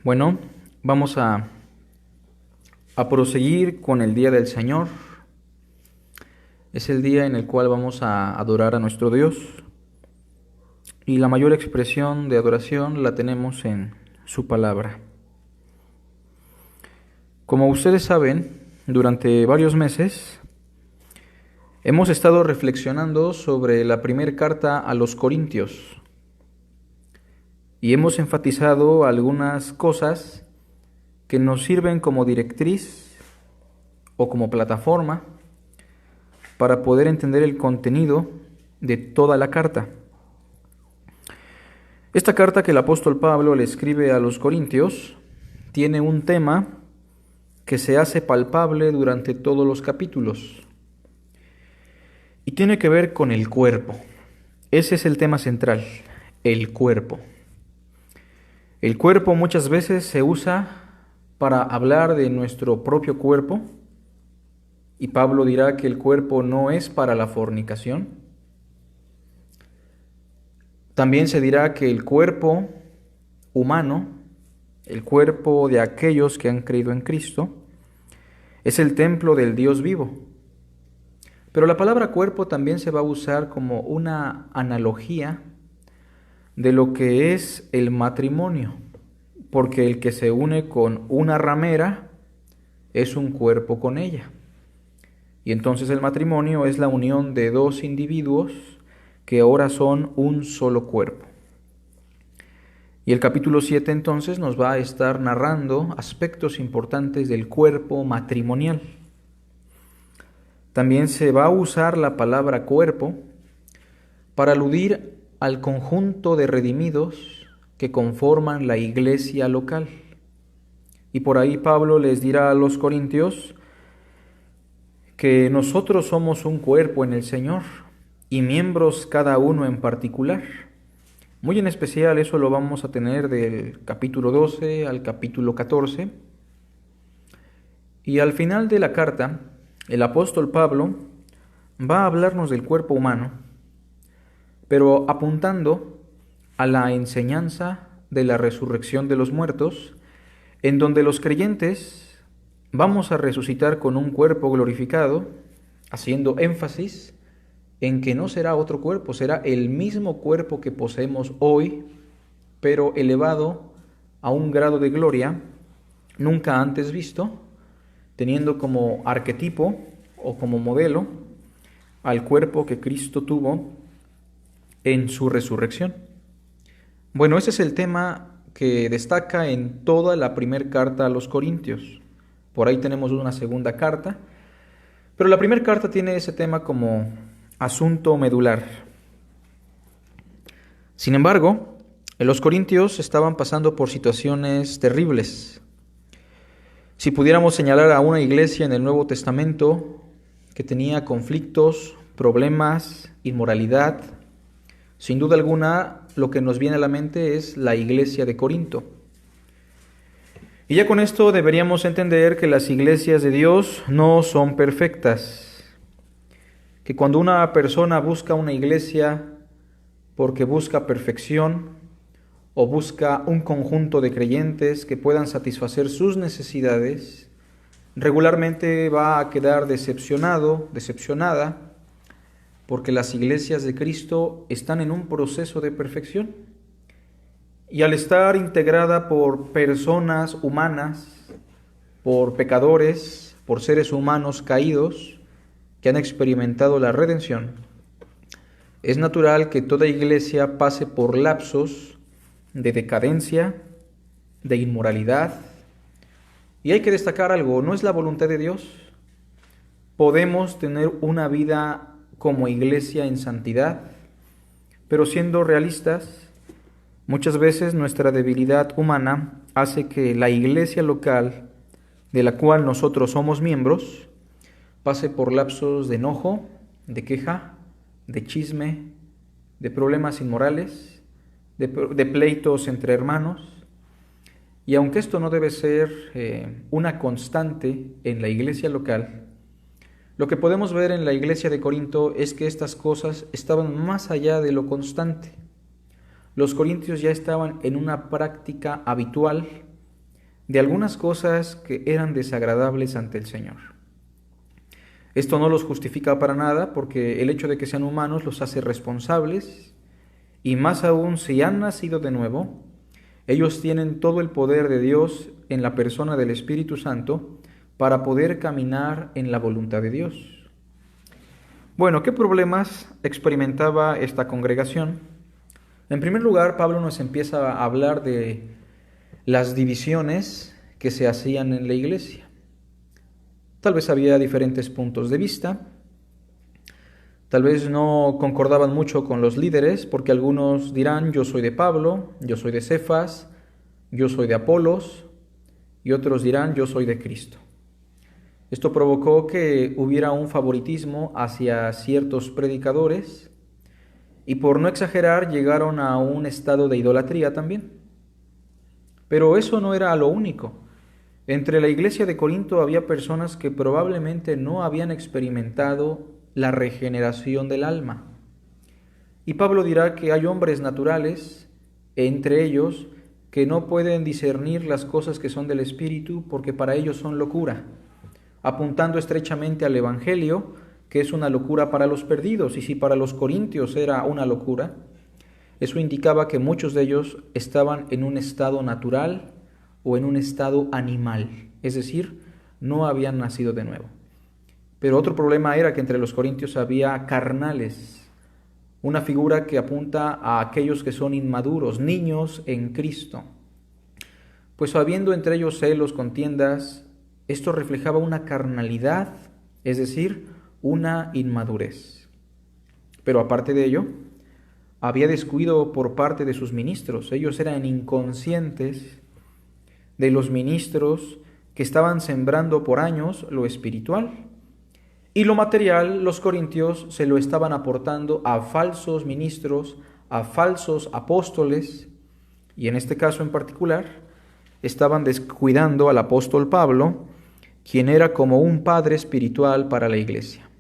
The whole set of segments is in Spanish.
Bueno, vamos a proseguir con el Día del Señor. Es el día en el cual vamos a adorar a nuestro Dios. Y la mayor expresión de adoración la tenemos en su palabra. Como ustedes saben, durante varios meses hemos estado reflexionando sobre la primera carta a los Corintios. Y hemos enfatizado algunas cosas que nos sirven como directriz o como plataforma para poder entender el contenido de toda la carta. Esta carta que el apóstol Pablo le escribe a los Corintios tiene un tema que se hace palpable durante todos los capítulos y tiene que ver con el cuerpo. Ese es el tema central, el cuerpo. El cuerpo muchas veces se usa para hablar de nuestro propio cuerpo, y Pablo dirá que el cuerpo no es para la fornicación. También se dirá que el cuerpo humano, el cuerpo de aquellos que han creído en Cristo, es el templo del Dios vivo. Pero la palabra cuerpo también se va a usar como una analogía de lo que es el matrimonio, porque el que se une con una ramera es un cuerpo con ella. Y entonces el matrimonio es la unión de dos individuos que ahora son un solo cuerpo. Y el capítulo 7 entonces nos va a estar narrando aspectos importantes del cuerpo matrimonial. También se va a usar la palabra cuerpo para aludir al conjunto de redimidos que conforman la iglesia local. Y por ahí Pablo les dirá a los corintios que nosotros somos un cuerpo en el Señor y miembros cada uno en particular. Muy en especial eso lo vamos a tener del capítulo 12 al capítulo 14. Y al final de la carta, el apóstol Pablo va a hablarnos del cuerpo humano, pero apuntando a la enseñanza de la resurrección de los muertos, en donde los creyentes vamos a resucitar con un cuerpo glorificado, haciendo énfasis en que no será otro cuerpo, será el mismo cuerpo que poseemos hoy, pero elevado a un grado de gloria nunca antes visto, teniendo como arquetipo o como modelo al cuerpo que Cristo tuvo en su resurrección. Bueno, ese es el tema que destaca en toda la primera carta a los Corintios. Por ahí tenemos una segunda carta, pero la primera carta tiene ese tema como asunto medular. Sin embargo, los Corintios estaban pasando por situaciones terribles. Si pudiéramos señalar a una iglesia en el Nuevo Testamento que tenía conflictos, problemas, inmoralidad, sin duda alguna lo que nos viene a la mente es la iglesia de Corinto. Y ya con esto deberíamos entender que las iglesias de Dios no son perfectas, que cuando una persona busca una iglesia porque busca perfección o busca un conjunto de creyentes que puedan satisfacer sus necesidades, regularmente va a quedar decepcionado, decepcionada, porque las iglesias de Cristo están en un proceso de perfección. Y al estar integrada por personas humanas, por pecadores, por seres humanos caídos que han experimentado la redención, es natural que toda iglesia pase por lapsos de decadencia, de inmoralidad. Y hay que destacar algo, no es la voluntad de Dios. Podemos tener una vida como iglesia en santidad, pero siendo realistas, muchas veces nuestra debilidad humana hace que la iglesia local de la cual nosotros somos miembros pase por lapsos de enojo, de queja, de chisme, de problemas inmorales, de pleitos entre hermanos. Y aunque esto no debe ser una constante en la iglesia local, lo que podemos ver en la iglesia de Corinto es que estas cosas estaban más allá de lo constante. Los corintios ya estaban en una práctica habitual de algunas cosas que eran desagradables ante el Señor. Esto no los justifica para nada, porque el hecho de que sean humanos los hace responsables, y más aún si han nacido de nuevo, ellos tienen todo el poder de Dios en la persona del Espíritu Santo para poder caminar en la voluntad de Dios. Bueno, ¿qué problemas experimentaba esta congregación? En primer lugar, Pablo nos empieza a hablar de las divisiones que se hacían en la iglesia. Tal vez había diferentes puntos de vista, tal vez no concordaban mucho con los líderes, porque algunos dirán: yo soy de Pablo, yo soy de Cefas, yo soy de Apolos, y otros dirán: yo soy de Cristo. Esto provocó que hubiera un favoritismo hacia ciertos predicadores, y por no exagerar llegaron a un estado de idolatría también. Pero eso no era lo único. Entre la iglesia de Corinto había personas que probablemente no habían experimentado la regeneración del alma. Y Pablo dirá que hay hombres naturales, entre ellos, que no pueden discernir las cosas que son del Espíritu porque para ellos son locura, apuntando estrechamente al Evangelio, que es una locura para los perdidos. Y si para los corintios era una locura, eso indicaba que muchos de ellos estaban en un estado natural o en un estado animal, es decir, no habían nacido de nuevo. Pero otro problema era que entre los corintios había carnales, una figura que apunta a aquellos que son inmaduros, niños en Cristo. Pues habiendo entre ellos celos, contiendas, esto reflejaba una carnalidad, es decir, una inmadurez. Pero aparte de ello, había descuido por parte de sus ministros. Ellos eran inconscientes de los ministros que estaban sembrando por años lo espiritual. Y lo material, los corintios se lo estaban aportando a falsos ministros, a falsos apóstoles, y en este caso en particular, estaban descuidando al apóstol Pablo, quien era como un padre espiritual para la iglesia.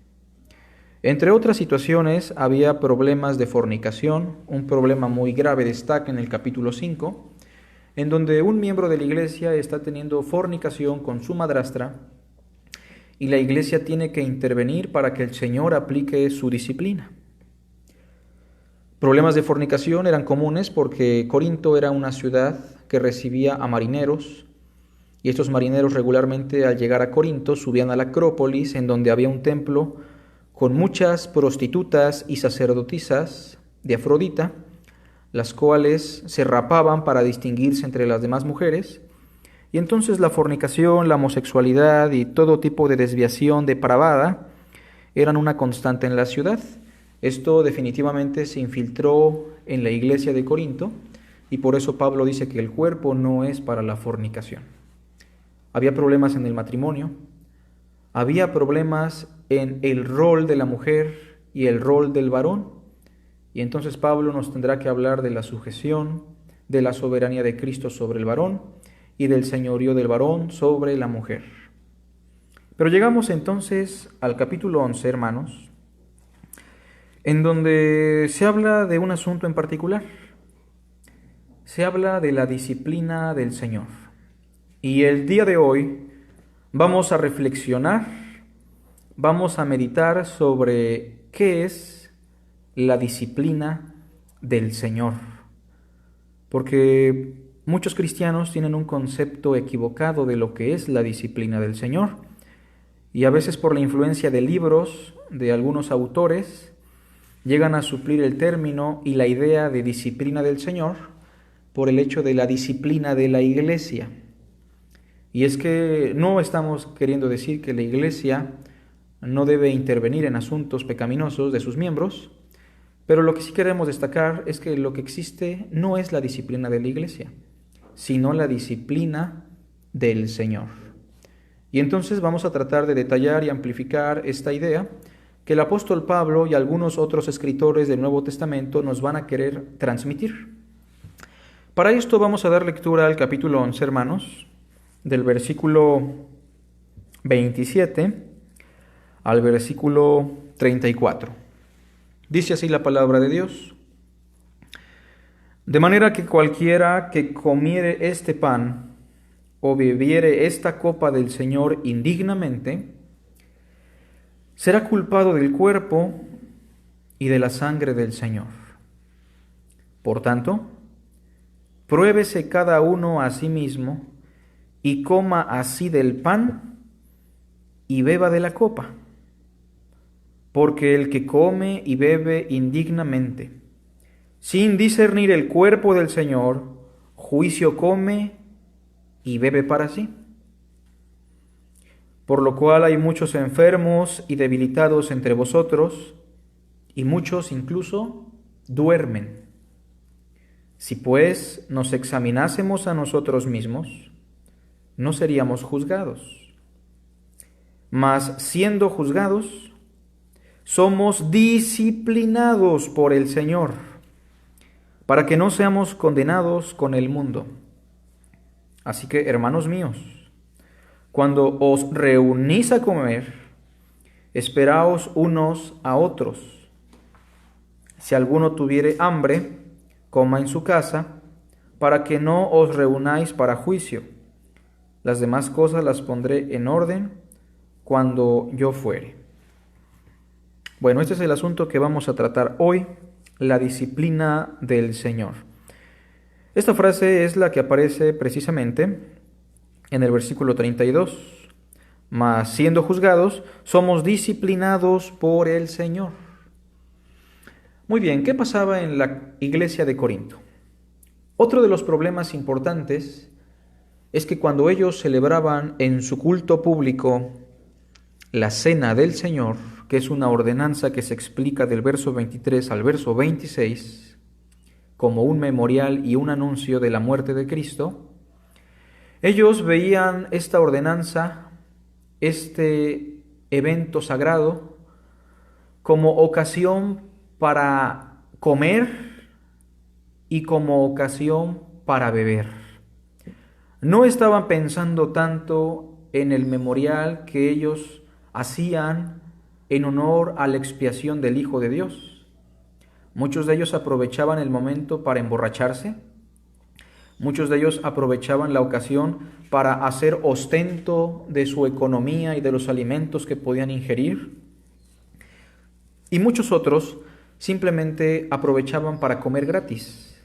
Entre otras situaciones, había problemas de fornicación. Un problema muy grave destaca en el capítulo 5, en donde un miembro de la iglesia está teniendo fornicación con su madrastra, y la iglesia tiene que intervenir para que el Señor aplique su disciplina. Problemas de fornicación eran comunes porque Corinto era una ciudad que recibía a marineros, y estos marineros regularmente al llegar a Corinto subían a la Acrópolis, en donde había un templo con muchas prostitutas y sacerdotisas de Afrodita, las cuales se rapaban para distinguirse entre las demás mujeres, y entonces la fornicación, la homosexualidad y todo tipo de desviación depravada eran una constante en la ciudad. Esto definitivamente se infiltró en la iglesia de Corinto, y por eso Pablo dice que el cuerpo no es para la fornicación. Había problemas en el matrimonio, había problemas en el rol de la mujer y el rol del varón, y entonces Pablo nos tendrá que hablar de la sujeción, de la soberanía de Cristo sobre el varón y del señorío del varón sobre la mujer. Pero llegamos entonces al capítulo 11, hermanos, en donde se habla de un asunto en particular. Se habla de la disciplina del Señor. Y el día de hoy vamos a reflexionar, vamos a meditar sobre qué es la disciplina del Señor. Porque muchos cristianos tienen un concepto equivocado de lo que es la disciplina del Señor, y a veces por la influencia de libros de algunos autores llegan a suplir el término y la idea de disciplina del Señor por el hecho de la disciplina de la iglesia. Y es que no estamos queriendo decir que la iglesia no debe intervenir en asuntos pecaminosos de sus miembros, pero lo que sí queremos destacar es que lo que existe no es la disciplina de la iglesia, sino la disciplina del Señor. Y entonces vamos a tratar de detallar y amplificar esta idea que el apóstol Pablo y algunos otros escritores del Nuevo Testamento nos van a querer transmitir. Para esto vamos a dar lectura al capítulo 11, hermanos, del versículo 27 al versículo 34. Dice así la palabra de Dios: de manera que cualquiera que comiere este pan o bebiere esta copa del Señor indignamente, será culpado del cuerpo y de la sangre del Señor. Por tanto, pruébese cada uno a sí mismo y coma así del pan y beba de la copa. Porque el que come y bebe indignamente, sin discernir el cuerpo del Señor, juicio come y bebe para sí. Por lo cual hay muchos enfermos y debilitados entre vosotros, y muchos incluso duermen. Si pues nos examinásemos a nosotros mismos, no seríamos juzgados. Mas siendo juzgados, somos disciplinados por el Señor, para que no seamos condenados con el mundo. Así que, hermanos míos, cuando os reunís a comer, esperaos unos a otros. Si alguno tuviere hambre, coma en su casa, para que no os reunáis para juicio. Las demás cosas las pondré en orden cuando yo fuere. Bueno, este es el asunto que vamos a tratar hoy, la disciplina del Señor. Esta frase es la que aparece precisamente en el versículo 32. Mas siendo juzgados, somos disciplinados por el Señor. Muy bien, ¿qué pasaba en la iglesia de Corinto? Otro de los problemas importantes es que cuando ellos celebraban en su culto público la cena del Señor, que es una ordenanza que se explica del verso 23 al verso 26, como un memorial y un anuncio de la muerte de Cristo, ellos veían esta ordenanza, este evento sagrado, como ocasión para comer y como ocasión para beber. No estaban pensando tanto en el memorial que ellos hacían en honor a la expiación del Hijo de Dios. Muchos de ellos aprovechaban el momento para emborracharse. Muchos de ellos aprovechaban la ocasión para hacer ostento de su economía y de los alimentos que podían ingerir. Y muchos otros simplemente aprovechaban para comer gratis.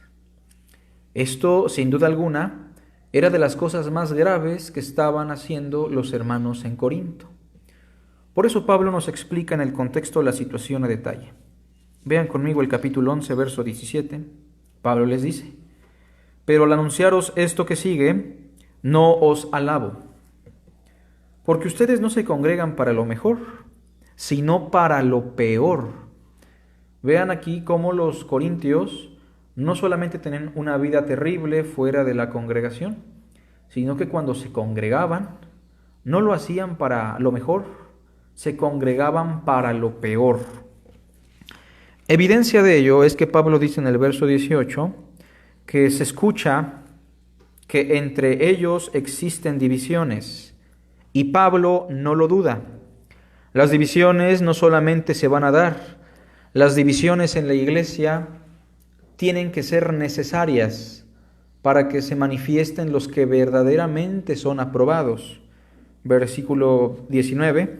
Esto, sin duda alguna, era de las cosas más graves que estaban haciendo los hermanos en Corinto. Por eso Pablo nos explica en el contexto la situación a detalle. Vean conmigo el capítulo 11, verso 17. Pablo les dice: pero al anunciaros esto que sigue, no os alabo, porque ustedes no se congregan para lo mejor, sino para lo peor. Vean aquí cómo los corintios no solamente tenían una vida terrible fuera de la congregación, sino que cuando se congregaban, no lo hacían para lo mejor, se congregaban para lo peor. Evidencia de ello es que Pablo dice en el verso 18, que se escucha que entre ellos existen divisiones, y Pablo no lo duda. Las divisiones no solamente se van a dar, las divisiones en la iglesia tienen que ser necesarias para que se manifiesten los que verdaderamente son aprobados. Versículo 19,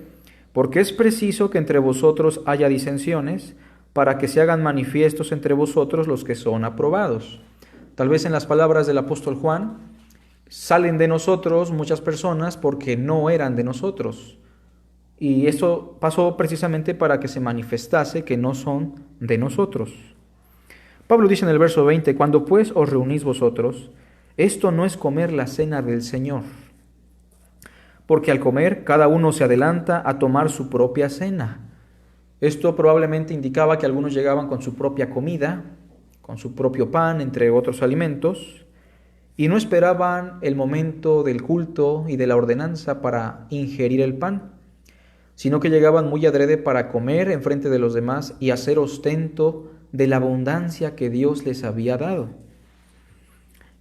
porque es preciso que entre vosotros haya disensiones, para que se hagan manifiestos entre vosotros los que son aprobados. Tal vez en las palabras del apóstol Juan, salen de nosotros muchas personas porque no eran de nosotros. Y esto pasó precisamente para que se manifestase que no son de nosotros. Pablo dice en el verso 20, cuando pues os reunís vosotros, esto no es comer la cena del Señor. Porque al comer, cada uno se adelanta a tomar su propia cena. Esto probablemente indicaba que algunos llegaban con su propia comida, con su propio pan, entre otros alimentos, y no esperaban el momento del culto y de la ordenanza para ingerir el pan, sino que llegaban muy adrede para comer en frente de los demás y hacer ostento de la abundancia que Dios les había dado.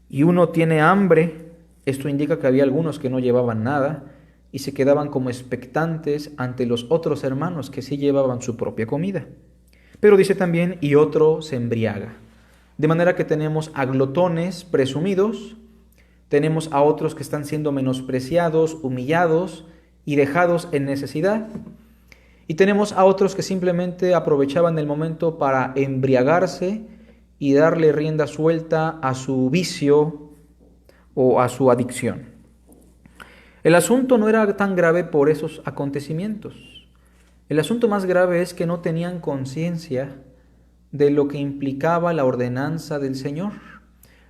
Y uno tiene hambre, esto indica que había algunos que no llevaban nada y se quedaban como expectantes ante los otros hermanos que sí llevaban su propia comida. Pero dice también, y otro se embriaga. De manera que tenemos a glotones presumidos Tenemos a otros que están siendo menospreciados, humillados y dejados en necesidad. Y tenemos a otros que simplemente aprovechaban el momento para embriagarse y darle rienda suelta a su vicio o a su adicción. El asunto no era tan grave por esos acontecimientos. El asunto más grave es que no tenían conciencia de lo que implicaba la ordenanza del Señor.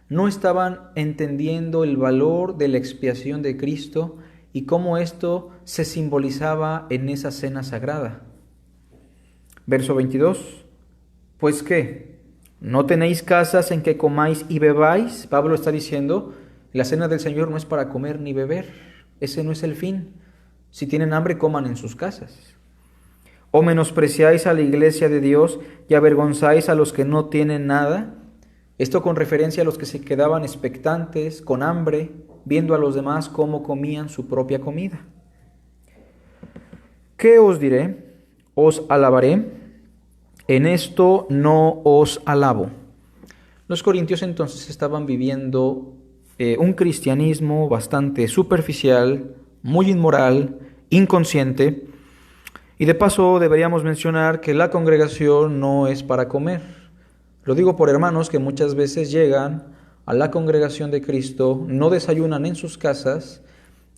No estaban entendiendo el valor de la expiación de Cristo y cómo esto se simbolizaba en esa cena sagrada. Verso 22. ¿Pues qué? ¿No tenéis casas en que comáis y bebáis? Pablo está diciendo, la cena del Señor no es para comer ni beber. Ese no es el fin. Si tienen hambre, coman en sus casas. ¿O menospreciáis a la iglesia de Dios y avergonzáis a los que no tienen nada? Esto con referencia a los que se quedaban expectantes, con hambre, viendo a los demás cómo comían su propia comida. ¿Qué os diré? Os alabaré. En esto no os alabo. Los corintios entonces estaban viviendo un cristianismo bastante superficial, muy inmoral, inconsciente. Y de paso deberíamos mencionar que la congregación no es para comer. Lo digo por hermanos que muchas veces llegan a la congregación de Cristo, no desayunan en sus casas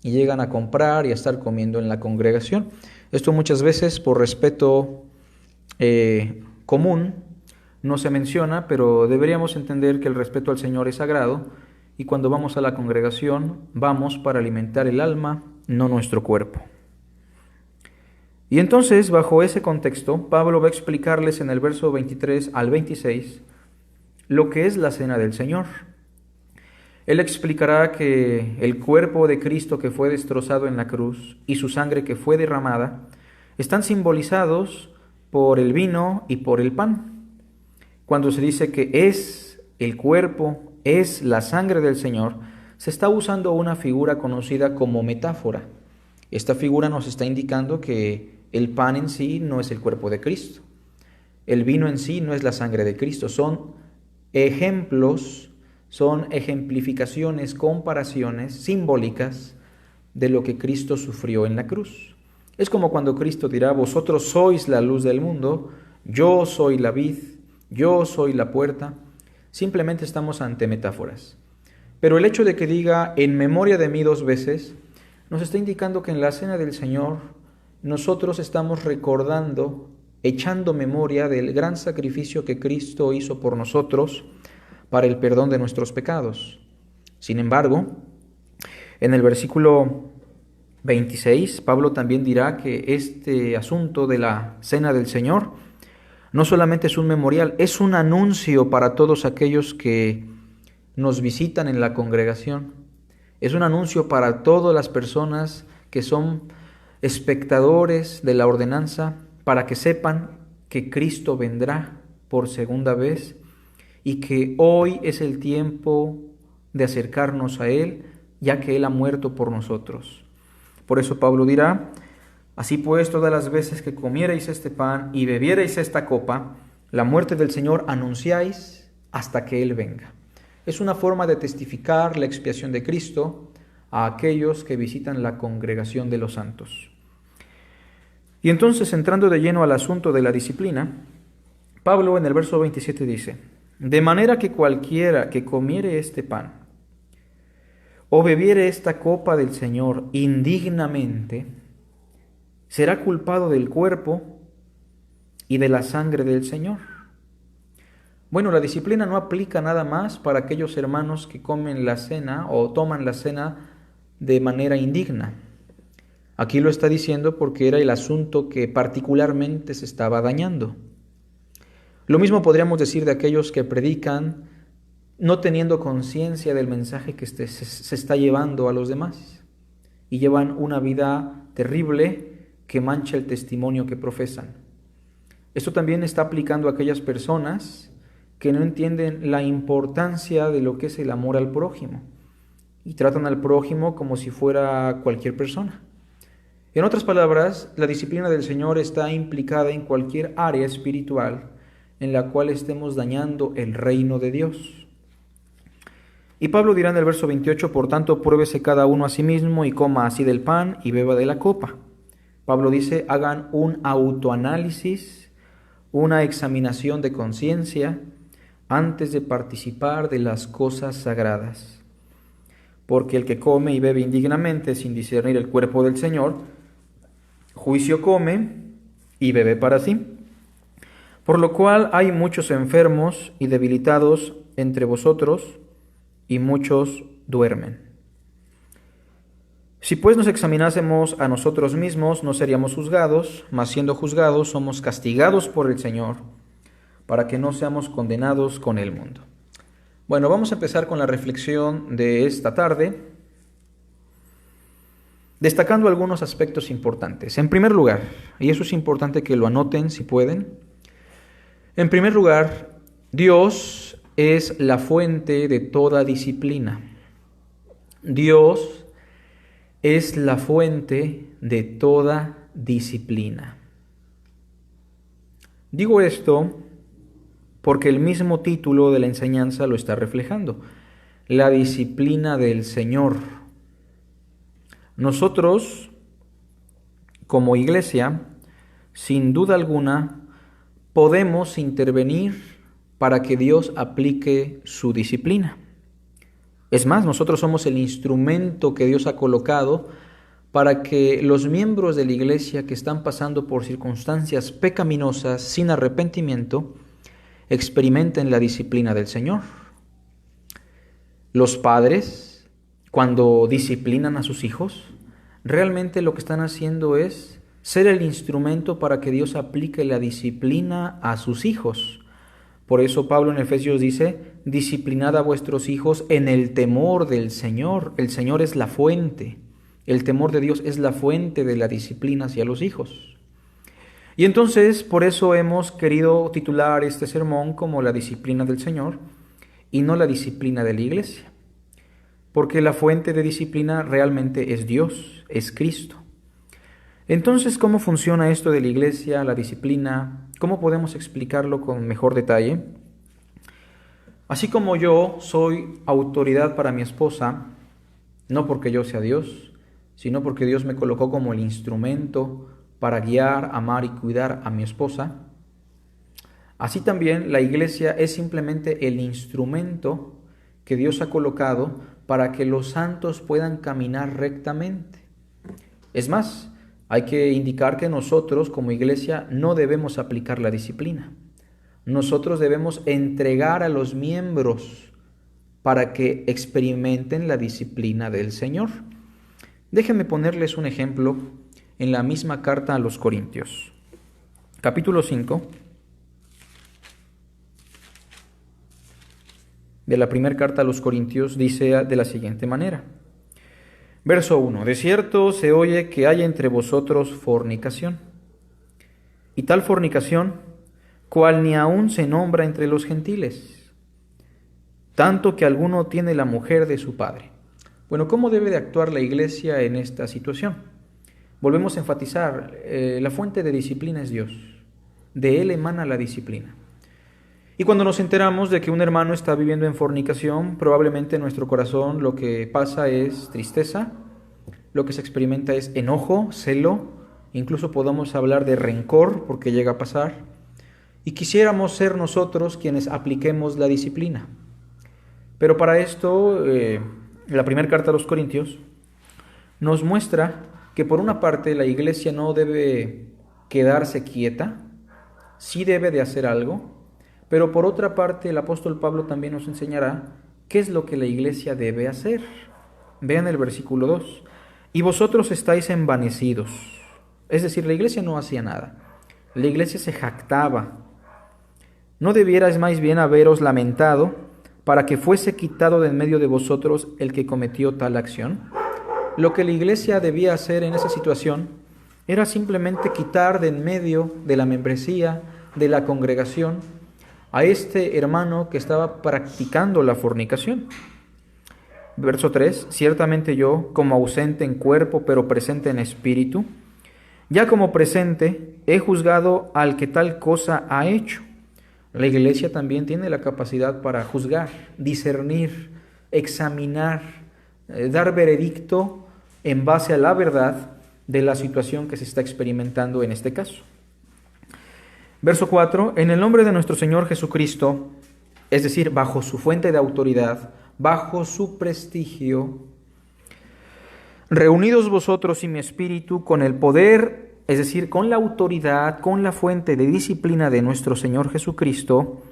y llegan a comprar y a estar comiendo en la congregación. Esto muchas veces por respeto común no se menciona, pero deberíamos entender que el respeto al Señor es sagrado y cuando vamos a la congregación vamos para alimentar el alma, no nuestro cuerpo. Y entonces, bajo ese contexto, Pablo va a explicarles en el verso 23 al 26 lo que es la cena del Señor. Él explicará que el cuerpo de Cristo que fue destrozado en la cruz y su sangre que fue derramada están simbolizados por el vino y por el pan. Cuando se dice que es el cuerpo, es la sangre del Señor, se está usando una figura conocida como metáfora. Esta figura nos está indicando que el pan en sí no es el cuerpo de Cristo. El vino en sí no es la sangre de Cristo. Son ejemplos, son ejemplificaciones, comparaciones simbólicas de lo que Cristo sufrió en la cruz. Es como cuando Cristo dirá, vosotros sois la luz del mundo, yo soy la vid, yo soy la puerta. Simplemente estamos ante metáforas. Pero el hecho de que diga en memoria de mí 2 veces, nos está indicando que en la cena del Señor nosotros estamos recordando, echando memoria del gran sacrificio que Cristo hizo por nosotros para el perdón de nuestros pecados. Sin embargo, en el versículo 26, Pablo también dirá que este asunto de la cena del Señor no solamente es un memorial, es un anuncio para todos aquellos que nos visitan en la congregación. Es un anuncio para todas las personas que son espectadores de la ordenanza, para que sepan que Cristo vendrá por segunda vez y que hoy es el tiempo de acercarnos a Él, ya que Él ha muerto por nosotros. Por eso Pablo dirá, así pues todas las veces que comierais este pan y bebierais esta copa, la muerte del Señor anunciáis hasta que Él venga. Es una forma de testificar la expiación de Cristo a aquellos que visitan la congregación de los santos. Y entonces, entrando de lleno al asunto de la disciplina, Pablo en el verso 27 dice, de manera que cualquiera que comiere este pan o bebiere esta copa del Señor indignamente, será culpado del cuerpo y de la sangre del Señor. Bueno, la disciplina no aplica nada más para aquellos hermanos que comen la cena o toman la cena de manera indigna. Aquí lo está diciendo porque era el asunto que particularmente se estaba dañando. Lo mismo podríamos decir de aquellos que predican no teniendo conciencia del mensaje que se está llevando a los demás y llevan una vida terrible que mancha el testimonio que profesan. Esto también está aplicando a aquellas personas que no entienden la importancia de lo que es el amor al prójimo y tratan al prójimo como si fuera cualquier persona. En otras palabras, la disciplina del Señor está implicada en cualquier área espiritual en la cual estemos dañando el reino de Dios. Y Pablo dirá en el verso 28, por tanto, pruébese cada uno a sí mismo y coma así del pan y beba de la copa. Pablo dice, hagan un autoanálisis, una examinación de conciencia antes de participar de las cosas sagradas. Porque el que come y bebe indignamente sin discernir el cuerpo del Señor, juicio come y bebe para sí. Por lo cual hay muchos enfermos y debilitados entre vosotros, y muchos duermen. Si pues nos examinásemos a nosotros mismos, no seríamos juzgados, mas siendo juzgados somos castigados por el Señor, para que no seamos condenados con el mundo. Bueno, vamos a empezar con la reflexión de esta tarde, destacando algunos aspectos importantes. En primer lugar, y eso es importante que lo anoten si pueden, en primer lugar, Dios es la fuente de toda disciplina. Dios es la fuente de toda disciplina. Digo esto porque el mismo título de la enseñanza lo está reflejando: la disciplina del Señor. Nosotros, como iglesia, sin duda alguna, podemos intervenir para que Dios aplique su disciplina. Es más, nosotros somos el instrumento que Dios ha colocado para que los miembros de la iglesia que están pasando por circunstancias pecaminosas sin arrepentimiento experimenten la disciplina del Señor. Los padres, cuando disciplinan a sus hijos, realmente lo que están haciendo es ser el instrumento para que Dios aplique la disciplina a sus hijos. Por eso Pablo en Efesios dice, disciplinad a vuestros hijos en el temor del Señor. El Señor es la fuente. El temor de Dios es la fuente de la disciplina hacia los hijos. Y entonces, por eso hemos querido titular este sermón como la disciplina del Señor y no la disciplina de la iglesia. Porque la fuente de disciplina realmente es Dios, es Cristo. Entonces, ¿cómo funciona esto de la iglesia, la disciplina? ¿Cómo podemos explicarlo con mejor detalle? Así como yo soy autoridad para mi esposa, no porque yo sea Dios, sino porque Dios me colocó como el instrumento para guiar, amar y cuidar a mi esposa, así también la iglesia es simplemente el instrumento que Dios ha colocado para que los santos puedan caminar rectamente. Es más, hay que indicar que nosotros como iglesia no debemos aplicar la disciplina. Nosotros debemos entregar a los miembros para que experimenten la disciplina del Señor. Déjenme ponerles un ejemplo en la misma carta a los Corintios. Capítulo 5 de la primera carta a los Corintios dice de la siguiente manera. Verso 1. De cierto se oye que hay entre vosotros fornicación, y tal fornicación, cual ni aun se nombra entre los gentiles, tanto que alguno tiene la mujer de su padre. Bueno, ¿cómo debe de actuar la iglesia en esta situación? Volvemos a enfatizar, la fuente de disciplina es Dios, de Él emana la disciplina. Y cuando nos enteramos de que un hermano está viviendo en fornicación, probablemente en nuestro corazón lo que pasa es tristeza, lo que se experimenta es enojo, celo, incluso podemos hablar de rencor porque llega a pasar, y quisiéramos ser nosotros quienes apliquemos la disciplina. Pero para esto, la primera carta a los Corintios nos muestra que por una parte la iglesia no debe quedarse quieta, sí debe de hacer algo, pero por otra parte el apóstol Pablo también nos enseñará qué es lo que la iglesia debe hacer. Vean el versículo 2. Y vosotros estáis envanecidos. Es decir, la iglesia no hacía nada. La iglesia se jactaba. ¿No debierais más bien haberos lamentado para que fuese quitado de en medio de vosotros el que cometió tal acción? Lo que la iglesia debía hacer en esa situación era simplemente quitar de en medio de la membresía, de la congregación, a este hermano que estaba practicando la fornicación. Verso 3, ciertamente yo, como ausente en cuerpo, pero presente en espíritu, ya como presente, he juzgado al que tal cosa ha hecho. La iglesia también tiene la capacidad para juzgar, discernir examinar, dar veredicto en base a la verdad de la situación que se está experimentando en este caso. Verso 4, en el nombre de nuestro Señor Jesucristo, es decir, bajo su fuente de autoridad, bajo su prestigio, reunidos vosotros y mi espíritu con el poder, es decir, con la autoridad, con la fuente de disciplina de nuestro Señor Jesucristo,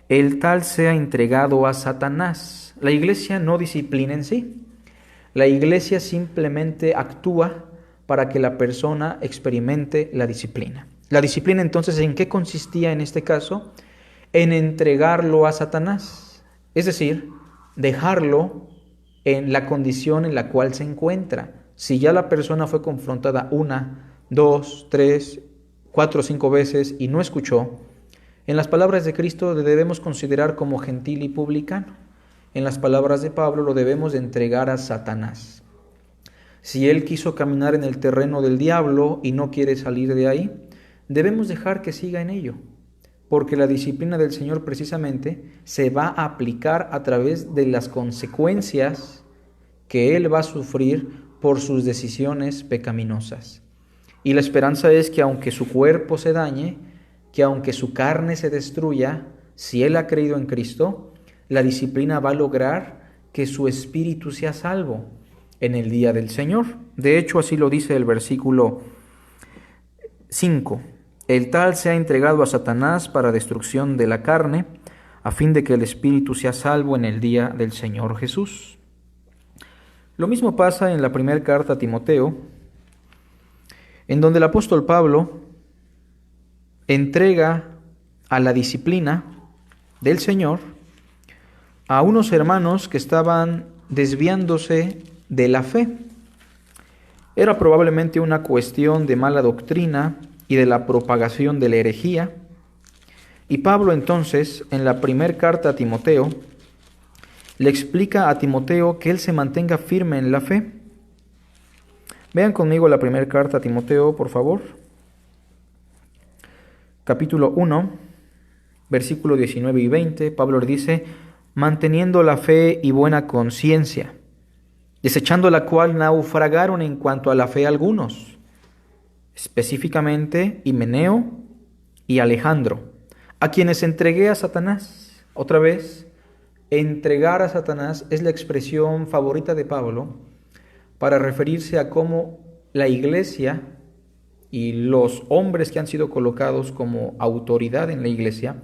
el tal sea entregado a Satanás. La iglesia no disciplina en sí. La iglesia simplemente actúa para que la persona experimente la disciplina. La disciplina entonces, ¿en qué consistía en este caso? En entregarlo a Satanás, es decir, dejarlo en la condición en la cual se encuentra. Si ya la persona fue confrontada 1, 2, 3, 4 o 5 veces y no escuchó, en las palabras de Cristo le debemos considerar como gentil y publicano. En las palabras de Pablo lo debemos de entregar a Satanás. Si él quiso caminar en el terreno del diablo y no quiere salir de ahí, debemos dejar que siga en ello, porque la disciplina del Señor precisamente se va a aplicar a través de las consecuencias que él va a sufrir por sus decisiones pecaminosas. Y la esperanza es que aunque su cuerpo se dañe, que aunque su carne se destruya, si él ha creído en Cristo, la disciplina va a lograr que su espíritu sea salvo en el día del Señor. De hecho, así lo dice el versículo 5. El tal sea entregado a Satanás para destrucción de la carne, a fin de que el espíritu sea salvo en el día del Señor Jesús. Lo mismo pasa en la primera carta a Timoteo, en donde el apóstol Pablo entrega a la disciplina del Señor a unos hermanos que estaban desviándose de la fe. Era probablemente una cuestión de mala doctrina y de la propagación de la herejía. Y Pablo entonces, en la primera carta a Timoteo, le explica a Timoteo que él se mantenga firme en la fe. Vean conmigo la primera carta a Timoteo, por favor. Capítulo 1, versículo 19 y 20, Pablo le dice: manteniendo la fe y buena conciencia, desechando la cual naufragaron en cuanto a la fe algunos, específicamente Himeneo y Alejandro, a quienes entregué a Satanás. Otra vez, entregar a Satanás es la expresión favorita de Pablo para referirse a cómo la iglesia y los hombres que han sido colocados como autoridad en la iglesia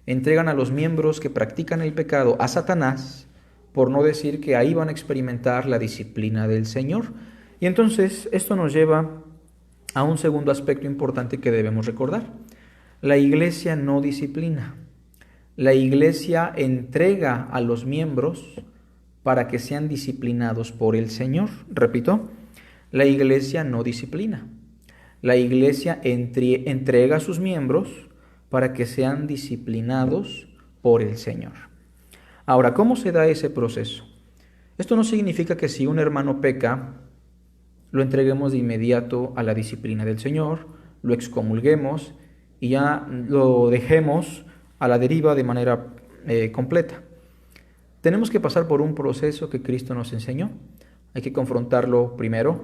entregan a los miembros que practican el pecado a Satanás, por no decir que ahí van a experimentar la disciplina del Señor. Y entonces esto nos lleva a un segundo aspecto importante que debemos recordar. La iglesia no disciplina. La iglesia entrega a los miembros para que sean disciplinados por el Señor. Repito, la iglesia no disciplina. La iglesia entrega a sus miembros para que sean disciplinados por el Señor. Ahora, ¿cómo se da ese proceso? Esto no significa que si un hermano peca, lo entreguemos de inmediato a la disciplina del Señor, lo excomulguemos y ya lo dejemos a la deriva de manera completa. Tenemos que pasar por un proceso que Cristo nos enseñó. Hay que confrontarlo primero,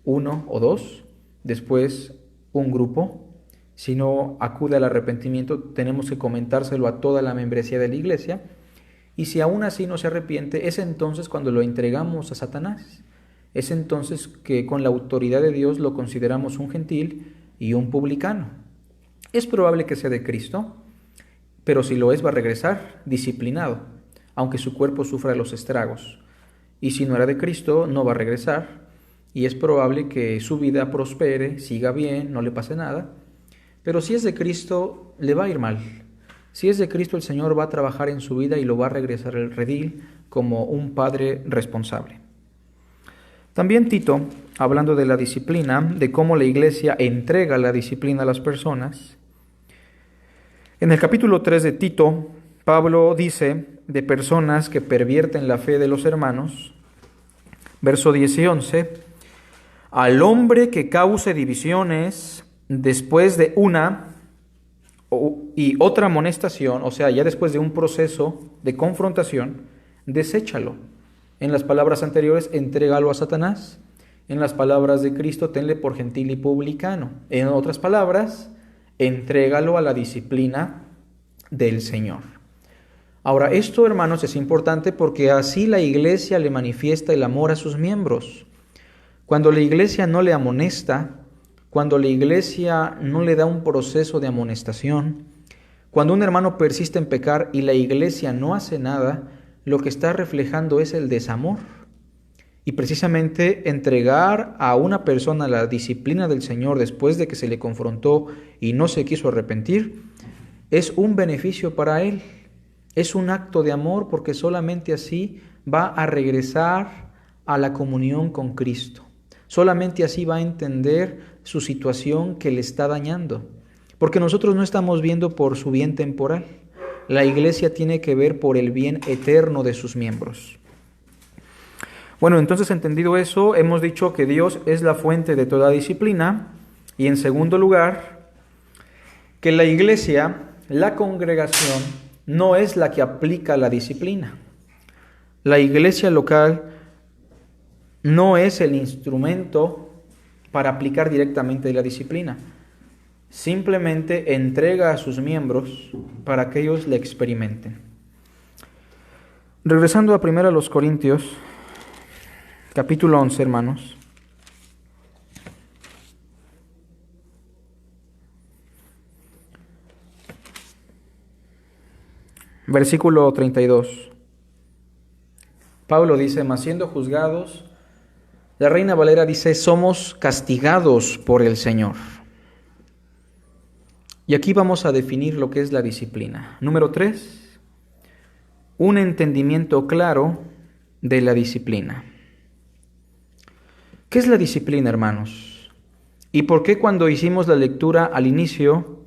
1 o 2, después un grupo. Si no acude al arrepentimiento, tenemos que comentárselo a toda la membresía de la iglesia. Y si aún así no se arrepiente, es entonces cuando lo entregamos a Satanás. Es entonces que con la autoridad de Dios lo consideramos un gentil y un publicano. Es probable que sea de Cristo, pero si lo es, va a regresar disciplinado, aunque su cuerpo sufra los estragos. Y si no era de Cristo, no va a regresar, y es probable que su vida prospere, siga bien, no le pase nada. Pero si es de Cristo, le va a ir mal. Si es de Cristo, el Señor va a trabajar en su vida y lo va a regresar al redil como un padre responsable. También Tito, hablando de la disciplina, de cómo la iglesia entrega la disciplina a las personas, en el capítulo 3 de Tito, Pablo dice de personas que pervierten la fe de los hermanos, verso 10 y 11, al hombre que cause divisiones después de una y otra amonestación, o sea, ya después de un proceso de confrontación, deséchalo. En las palabras anteriores, entrégalo a Satanás. En las palabras de Cristo, tenle por gentil y publicano. En otras palabras, entrégalo a la disciplina del Señor. Ahora, esto, hermanos, es importante porque así la iglesia le manifiesta el amor a sus miembros. Cuando la iglesia no le amonesta, cuando la iglesia no le da un proceso de amonestación, cuando un hermano persiste en pecar y la iglesia no hace nada, lo que está reflejando es el desamor. Y precisamente entregar a una persona la disciplina del Señor después de que se le confrontó y no se quiso arrepentir, es un beneficio para él. Es un acto de amor porque solamente así va a regresar a la comunión con Cristo. Solamente así va a entender su situación que le está dañando. Porque nosotros no estamos viendo por su bien temporal. La iglesia tiene que ver por el bien eterno de sus miembros. Bueno, entonces entendido eso, hemos dicho que Dios es la fuente de toda disciplina. Y en segundo lugar, que la iglesia, la congregación, no es la que aplica la disciplina. La iglesia local no es el instrumento para aplicar directamente la disciplina. Simplemente entrega a sus miembros para que ellos la experimenten. Regresando a 1 Corintios, capítulo 11, hermanos. Versículo 32. Pablo dice, mas siendo juzgados, la Reina Valera dice, somos castigados por el Señor. Y aquí vamos a definir lo que es la disciplina. Número 3, un entendimiento claro de la disciplina. ¿Qué es la disciplina, hermanos? ¿Y por qué cuando hicimos la lectura al inicio,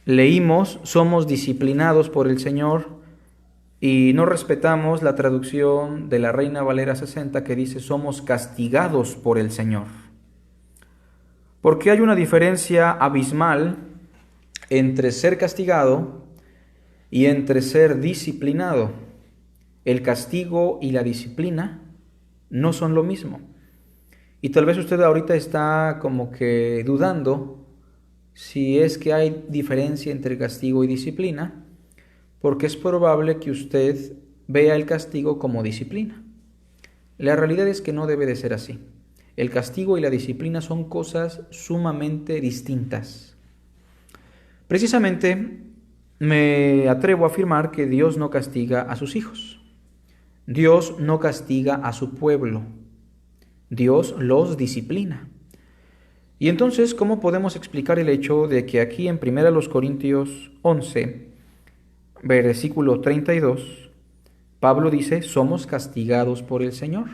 leímos, somos disciplinados por el Señor, y no respetamos la traducción de la Reina Valera 60 que dice, somos castigados por el Señor? Porque hay una diferencia abismal entre ser castigado y entre ser disciplinado. El castigo y la disciplina no son lo mismo. Y tal vez usted ahorita está como que dudando si es que hay diferencia entre castigo y disciplina, porque es probable que usted vea el castigo como disciplina. La realidad es que no debe de ser así. El castigo y la disciplina son cosas sumamente distintas. Precisamente me atrevo a afirmar que Dios no castiga a sus hijos. Dios no castiga a su pueblo. Dios los disciplina. Y entonces, ¿cómo podemos explicar el hecho de que aquí en 1 Corintios 11, versículo 32, Pablo dice, somos castigados por el Señor?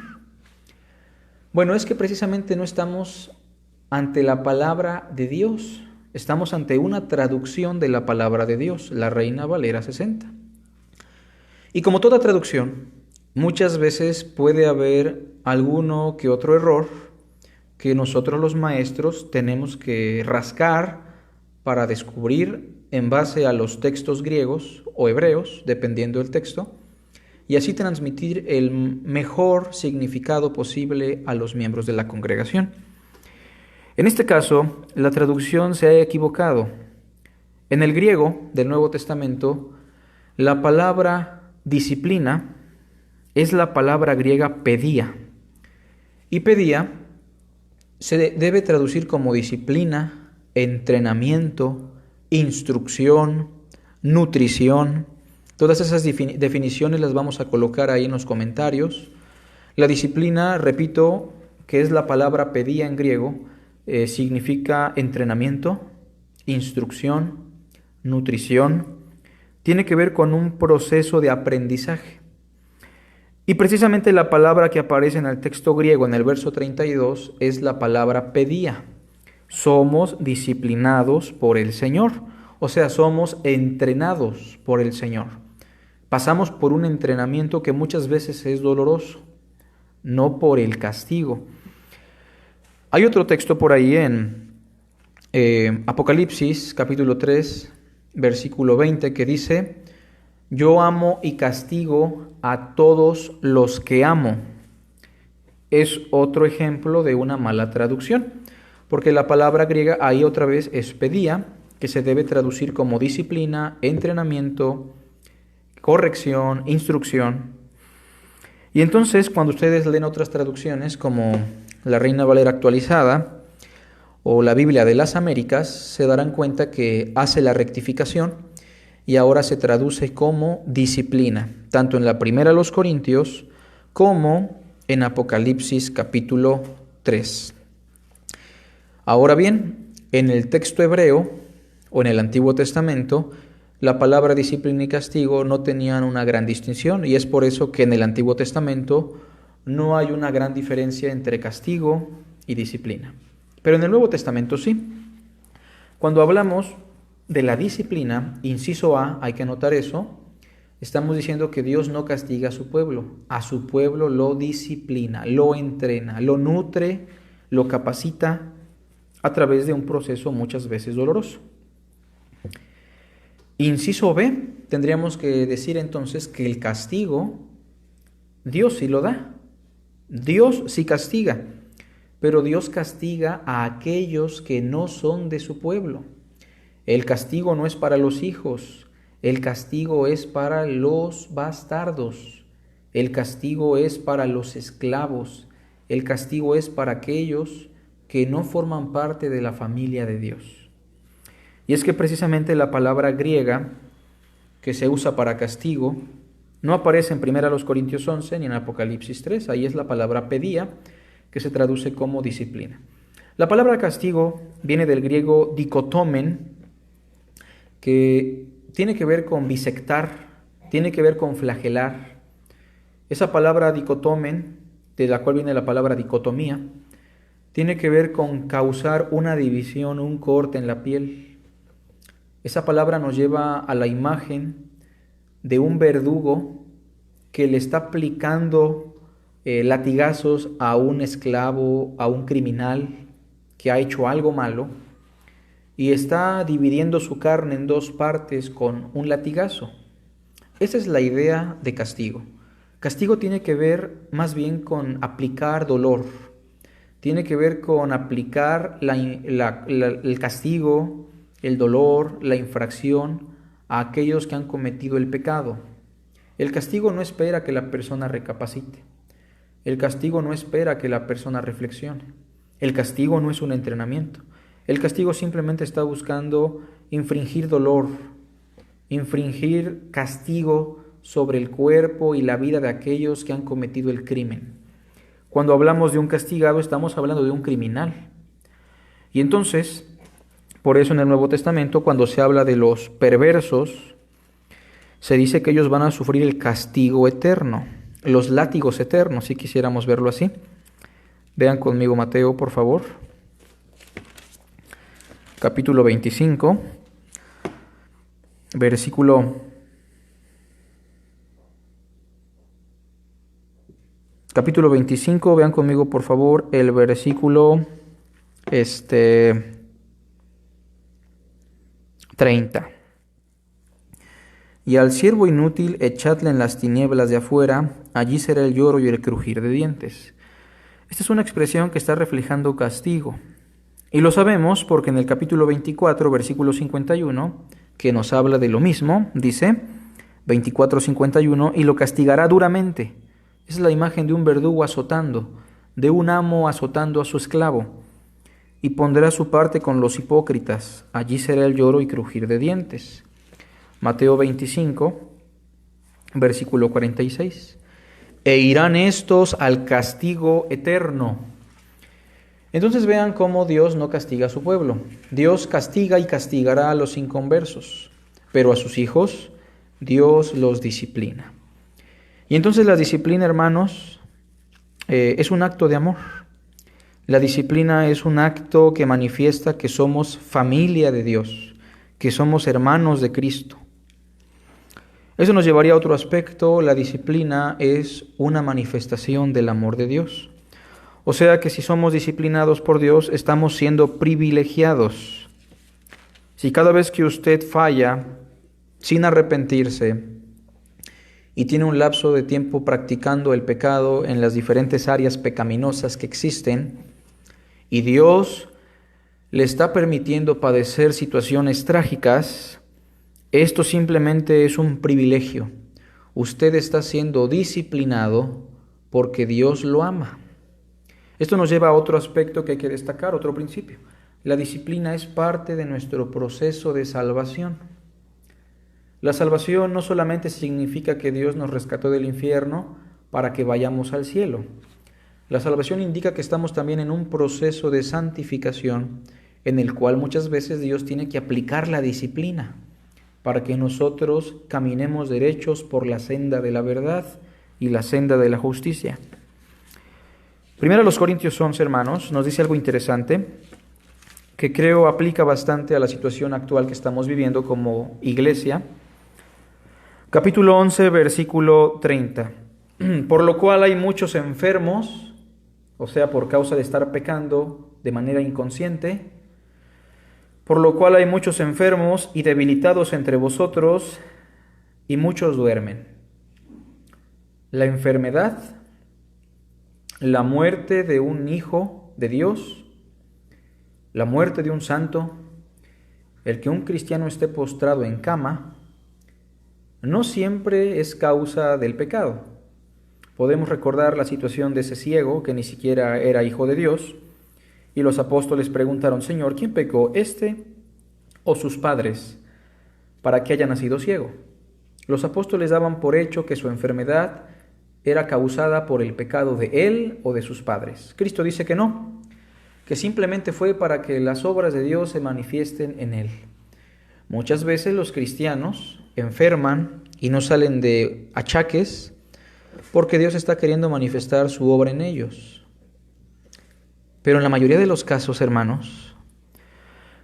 Bueno, es que precisamente no estamos ante la palabra de Dios, estamos ante una traducción de la palabra de Dios, la Reina Valera 60. Y como toda traducción, muchas veces puede haber alguno que otro error que nosotros los maestros tenemos que rascar para descubrir en base a los textos griegos o hebreos, dependiendo del texto, y así transmitir el mejor significado posible a los miembros de la congregación. En este caso, la traducción se ha equivocado. En el griego del Nuevo Testamento, la palabra disciplina es la palabra griega pedía. Y pedía se debe traducir como disciplina, entrenamiento, instrucción, nutrición. Todas esas definiciones las vamos a colocar ahí en los comentarios. La disciplina, repito, que es la palabra pedía en griego, significa entrenamiento, instrucción, nutrición. Tiene que ver con un proceso de aprendizaje. Y precisamente la palabra que aparece en el texto griego, en el verso 32, es la palabra pedía. Somos disciplinados por el Señor, o sea, somos entrenados por el Señor. Pasamos por un entrenamiento que muchas veces es doloroso, no por el castigo. Hay otro texto por ahí en Apocalipsis, capítulo 3, versículo 20, que dice, Yo amo y castigo a todos los que amo. Es otro ejemplo de una mala traducción, porque la palabra griega ahí otra vez es pedía, que se debe traducir como disciplina, entrenamiento, corrección, instrucción. Y entonces cuando ustedes leen otras traducciones como la Reina Valera actualizada o la Biblia de las Américas, se darán cuenta que hace la rectificación y ahora se traduce como disciplina, tanto en la primera a los Corintios como en Apocalipsis capítulo 3. Ahora bien, en el texto hebreo o en el Antiguo Testamento, la palabra disciplina y castigo no tenían una gran distinción, y es por eso que en el Antiguo Testamento no hay una gran diferencia entre castigo y disciplina. Pero en el Nuevo Testamento sí. Cuando hablamos de la disciplina, inciso A, hay que anotar eso, estamos diciendo que Dios no castiga a su pueblo lo disciplina, lo entrena, lo nutre, lo capacita a través de un proceso muchas veces doloroso. Inciso B, tendríamos que decir entonces que el castigo, Dios sí lo da, Dios sí castiga, pero Dios castiga a aquellos que no son de su pueblo. El castigo no es para los hijos, el castigo es para los bastardos, el castigo es para los esclavos, el castigo es para aquellos que no forman parte de la familia de Dios. Y es que precisamente la palabra griega que se usa para castigo no aparece en 1 Corintios 11 ni en Apocalipsis 3, ahí es la palabra pedía, que se traduce como disciplina. La palabra castigo viene del griego dikotomen, que tiene que ver con bisectar, tiene que ver con flagelar. Esa palabra dikotomen, de la cual viene la palabra dicotomía, tiene que ver con causar una división, un corte en la piel. Esa palabra nos lleva a la imagen de un verdugo que le está aplicando latigazos a un esclavo, a un criminal que ha hecho algo malo, y está dividiendo su carne en dos partes con un latigazo. Esa es la idea de castigo. Castigo tiene que ver más bien con aplicar dolor, tiene que ver con aplicar el castigo, el dolor, la infracción a aquellos que han cometido el pecado. El castigo no espera que la persona recapacite. El castigo no espera que la persona reflexione. El castigo no es un entrenamiento. El castigo simplemente está buscando infringir dolor, infringir castigo sobre el cuerpo y la vida de aquellos que han cometido el crimen. Cuando hablamos de un castigado, estamos hablando de un criminal. Y entonces, por eso en el Nuevo Testamento, cuando se habla de los perversos, se dice que ellos van a sufrir el castigo eterno, los látigos eternos, si quisiéramos verlo así. Vean conmigo Mateo, por favor. Capítulo 25, Capítulo 25, vean conmigo por favor el versículo 30. Y al siervo inútil echadle en las tinieblas de afuera, allí será el lloro y el crujir de dientes. Esta es una expresión que está reflejando castigo. Y lo sabemos porque en el capítulo 24, versículo 51, que nos habla de lo mismo, dice 24:51, y lo castigará duramente. Es la imagen de un verdugo azotando, de un amo azotando a su esclavo. Y pondrá su parte con los hipócritas, allí será el lloro y crujir de dientes. Mateo 25, versículo 46. E irán estos al castigo eterno. Entonces vean cómo Dios no castiga a su pueblo. Dios castiga y castigará a los inconversos, pero a sus hijos Dios los disciplina. Y entonces la disciplina, hermanos, es un acto de amor. La disciplina es un acto que manifiesta que somos familia de Dios, que somos hermanos de Cristo. Eso nos llevaría a otro aspecto. La disciplina es una manifestación del amor de Dios. O sea que si somos disciplinados por Dios, estamos siendo privilegiados. Si cada vez que usted falla, sin arrepentirse, y tiene un lapso de tiempo practicando el pecado en las diferentes áreas pecaminosas que existen, y Dios le está permitiendo padecer situaciones trágicas, esto simplemente es un privilegio. Usted está siendo disciplinado porque Dios lo ama. Esto nos lleva a otro aspecto que hay que destacar, otro principio. La disciplina es parte de nuestro proceso de salvación. La salvación no solamente significa que Dios nos rescató del infierno para que vayamos al cielo. La salvación indica que estamos también en un proceso de santificación en el cual muchas veces Dios tiene que aplicar la disciplina para que nosotros caminemos derechos por la senda de la verdad y la senda de la justicia. Primero los Corintios 11, hermanos, nos dice algo interesante que creo aplica bastante a la situación actual que estamos viviendo como iglesia. Capítulo 11, versículo 30. Por lo cual hay muchos enfermos, o sea, por causa de estar pecando de manera inconsciente. Por lo cual hay muchos enfermos y debilitados entre vosotros, y muchos duermen. La enfermedad, la muerte de un hijo de Dios, la muerte de un santo, el que un cristiano esté postrado en cama, no siempre es causa del pecado. Podemos recordar la situación de ese ciego que ni siquiera era hijo de Dios, y los apóstoles preguntaron: Señor, ¿quién pecó, este o sus padres, para que haya nacido ciego? Los apóstoles daban por hecho que su enfermedad era causada por el pecado de él o de sus padres. Cristo dice que no, que simplemente fue para que las obras de Dios se manifiesten en él. Muchas veces los cristianos enferman y no salen de achaques porque Dios está queriendo manifestar su obra en ellos. Pero en la mayoría de los casos, hermanos,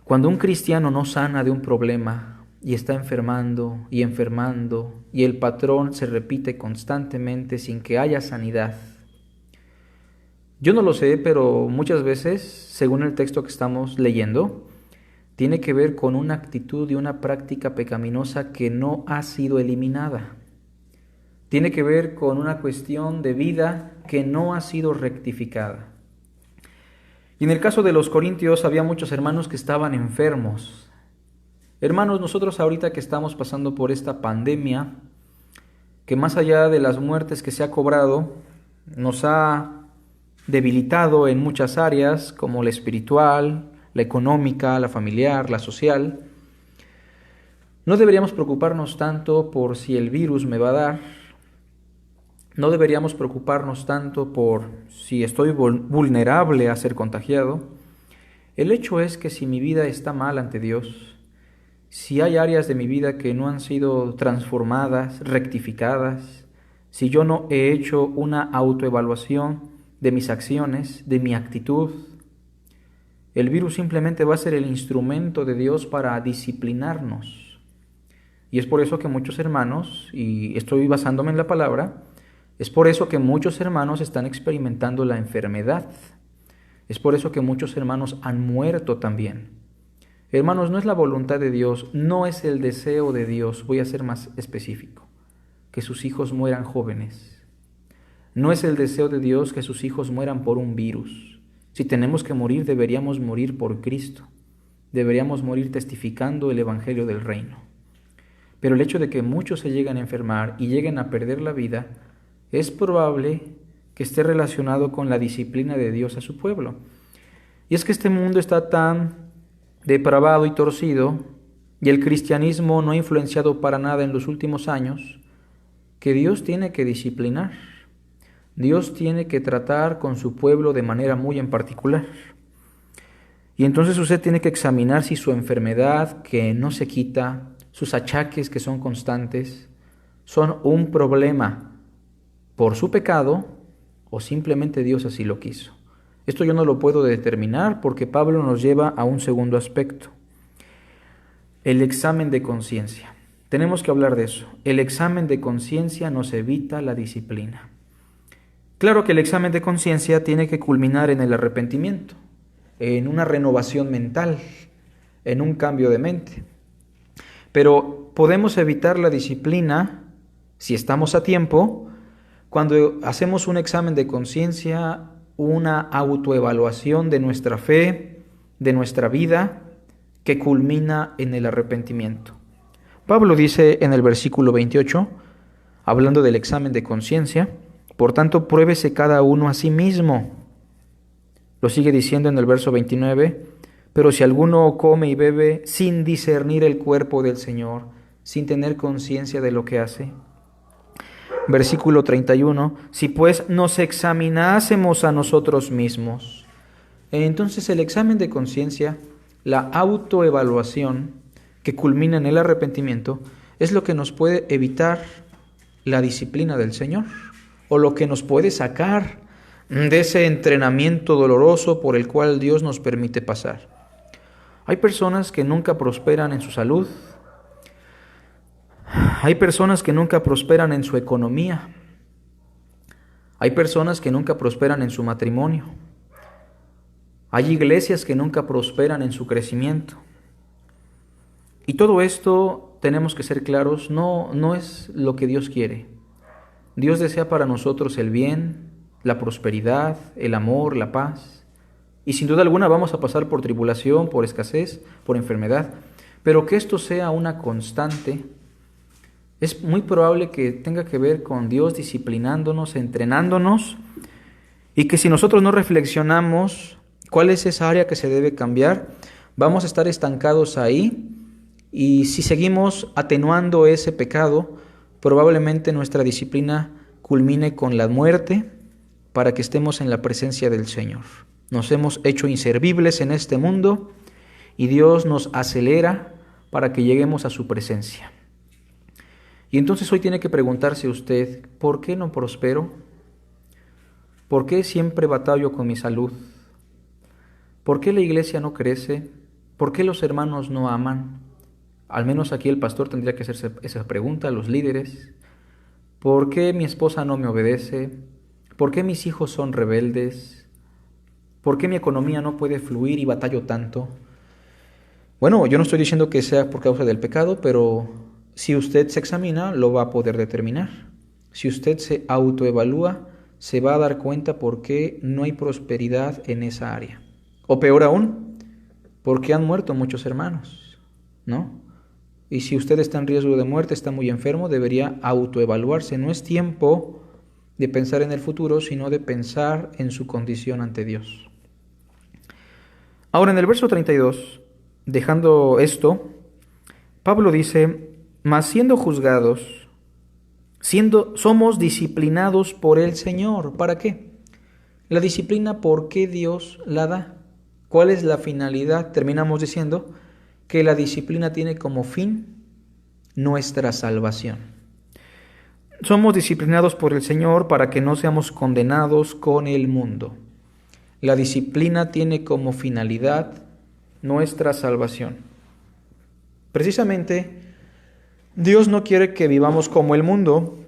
cuando un cristiano no sana de un problema y está enfermando y el patrón se repite constantemente sin que haya sanidad, yo no lo sé, pero muchas veces, según el texto que estamos leyendo, tiene que ver con una actitud y una práctica pecaminosa que no ha sido eliminada. Tiene que ver con una cuestión de vida que no ha sido rectificada. Y en el caso de los corintios había muchos hermanos que estaban enfermos. Hermanos, nosotros ahorita que estamos pasando por esta pandemia, que más allá de las muertes que se ha cobrado, nos ha debilitado en muchas áreas, como la espiritual, la económica, la familiar, la social, no deberíamos preocuparnos tanto por si el virus me va a dar. No deberíamos preocuparnos tanto por si estoy vulnerable a ser contagiado. El hecho es que si mi vida está mal ante Dios, si hay áreas de mi vida que no han sido transformadas, rectificadas, si yo no he hecho una autoevaluación de mis acciones, de mi actitud, el virus simplemente va a ser el instrumento de Dios para disciplinarnos. Y es por eso que muchos hermanos, y estoy basándome en la palabra, es por eso que muchos hermanos están experimentando la enfermedad. Es por eso que muchos hermanos han muerto también. Hermanos, no es la voluntad de Dios, no es el deseo de Dios, voy a ser más específico, que sus hijos mueran jóvenes. No es el deseo de Dios que sus hijos mueran por un virus. Si tenemos que morir, deberíamos morir por Cristo. Deberíamos morir testificando el Evangelio del Reino. Pero el hecho de que muchos se lleguen a enfermar y lleguen a perder la vida, es probable que esté relacionado con la disciplina de Dios a su pueblo. Y es que este mundo está tan depravado y torcido, y el cristianismo no ha influenciado para nada en los últimos años, que Dios tiene que disciplinar. Dios tiene que tratar con su pueblo de manera muy en particular. Y entonces usted tiene que examinar si su enfermedad, que no se quita, sus achaques que son constantes, son un problema por su pecado o simplemente Dios así lo quiso. Esto yo no lo puedo determinar porque Pablo nos lleva a un segundo aspecto, el examen de conciencia. Tenemos que hablar de eso. El examen de conciencia nos evita la disciplina. Claro que el examen de conciencia tiene que culminar en el arrepentimiento, en una renovación mental, en un cambio de mente. Pero podemos evitar la disciplina Si estamos a tiempo, cuando hacemos un examen de conciencia, una autoevaluación de nuestra fe, de nuestra vida, que culmina en el arrepentimiento. Pablo dice en el versículo 28, hablando del examen de conciencia, por tanto, pruébese cada uno a sí mismo. Lo sigue diciendo en el verso 29, pero si alguno come y bebe sin discernir el cuerpo del Señor, sin tener conciencia de lo que hace. Versículo 31, si pues nos examinásemos a nosotros mismos. Entonces el examen de conciencia, la autoevaluación que culmina en el arrepentimiento, es lo que nos puede evitar la disciplina del Señor, o lo que nos puede sacar de ese entrenamiento doloroso por el cual Dios nos permite pasar. Hay personas que nunca prosperan en su salud. Hay personas que nunca prosperan en su economía. Hay personas que nunca prosperan en su matrimonio. Hay iglesias que nunca prosperan en su crecimiento. Y todo esto, tenemos que ser claros, no es lo que Dios quiere. Dios desea para nosotros el bien, la prosperidad, el amor, la paz. Y sin duda alguna vamos a pasar por tribulación, por escasez, por enfermedad. Pero que esto sea una constante, es muy probable que tenga que ver con Dios disciplinándonos, entrenándonos, y que si nosotros no reflexionamos cuál es esa área que se debe cambiar, vamos a estar estancados ahí, y si seguimos atenuando ese pecado, probablemente nuestra disciplina culmine con la muerte para que estemos en la presencia del Señor. Nos hemos hecho inservibles en este mundo y Dios nos acelera para que lleguemos a su presencia. Y entonces hoy tiene que preguntarse usted, ¿por qué no prospero? ¿Por qué siempre batallo con mi salud? ¿Por qué la iglesia no crece? ¿Por qué los hermanos no aman? Al menos aquí el pastor tendría que hacerse esa pregunta, los líderes. ¿Por qué mi esposa no me obedece? ¿Por qué mis hijos son rebeldes? ¿Por qué mi economía no puede fluir y batallo tanto? Bueno, yo no estoy diciendo que sea por causa del pecado, pero si usted se examina, lo va a poder determinar. Si usted se autoevalúa, se va a dar cuenta por qué no hay prosperidad en esa área. O peor aún, por qué han muerto muchos hermanos, ¿no? Y si usted está en riesgo de muerte, está muy enfermo, debería autoevaluarse. No es tiempo de pensar en el futuro, sino de pensar en su condición ante Dios. Ahora, en el verso 32, dejando esto, Pablo dice, mas siendo juzgados, somos disciplinados por el Señor. ¿Para qué? La disciplina, ¿por qué Dios la da? ¿Cuál es la finalidad? Terminamos diciendo que la disciplina tiene como fin nuestra salvación. Somos disciplinados por el Señor para que no seamos condenados con el mundo. La disciplina tiene como finalidad nuestra salvación. Precisamente, Dios no quiere que vivamos como el mundo,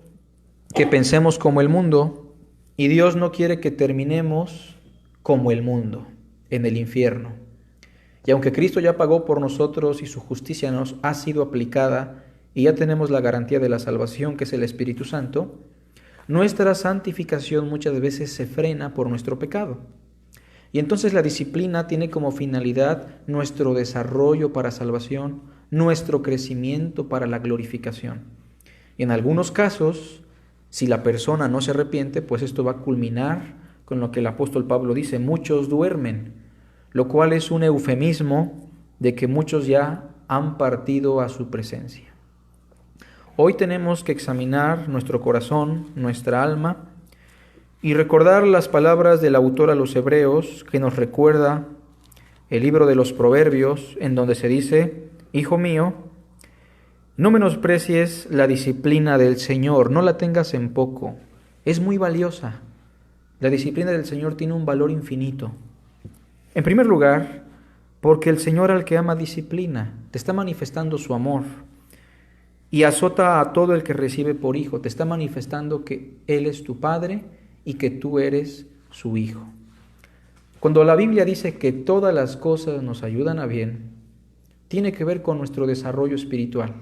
que pensemos como el mundo, y Dios no quiere que terminemos como el mundo, en el infierno. Y aunque Cristo ya pagó por nosotros y su justicia nos ha sido aplicada y ya tenemos la garantía de la salvación, que es el Espíritu Santo, nuestra santificación muchas veces se frena por nuestro pecado. Y entonces la disciplina tiene como finalidad nuestro desarrollo para salvación, nuestro crecimiento para la glorificación. Y en algunos casos, si la persona no se arrepiente, pues esto va a culminar con lo que el apóstol Pablo dice, muchos duermen, lo cual es un eufemismo de que muchos ya han partido a su presencia. Hoy tenemos que examinar nuestro corazón, nuestra alma, y recordar las palabras del autor a los Hebreos, que nos recuerda el libro de los Proverbios, en donde se dice, Hijo mío, no menosprecies la disciplina del Señor, no la tengas en poco, es muy valiosa. La disciplina del Señor tiene un valor infinito. En primer lugar, porque el Señor al que ama disciplina, te está manifestando su amor, y azota a todo el que recibe por hijo, te está manifestando que Él es tu Padre y que tú eres su hijo. Cuando la Biblia dice que todas las cosas nos ayudan a bien, tiene que ver con nuestro desarrollo espiritual.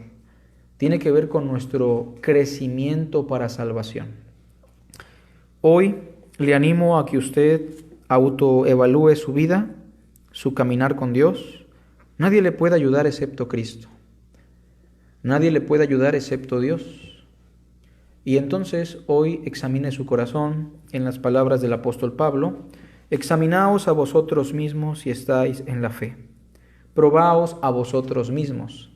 tiene que ver con nuestro crecimiento para salvación. Hoy le animo a que usted autoevalúe su vida, su caminar con Dios. Nadie le puede ayudar excepto Cristo. Nadie le puede ayudar excepto Dios. Y entonces hoy examine su corazón en las palabras del apóstol Pablo. Examinaos a vosotros mismos si estáis en la fe. Probaos a vosotros mismos.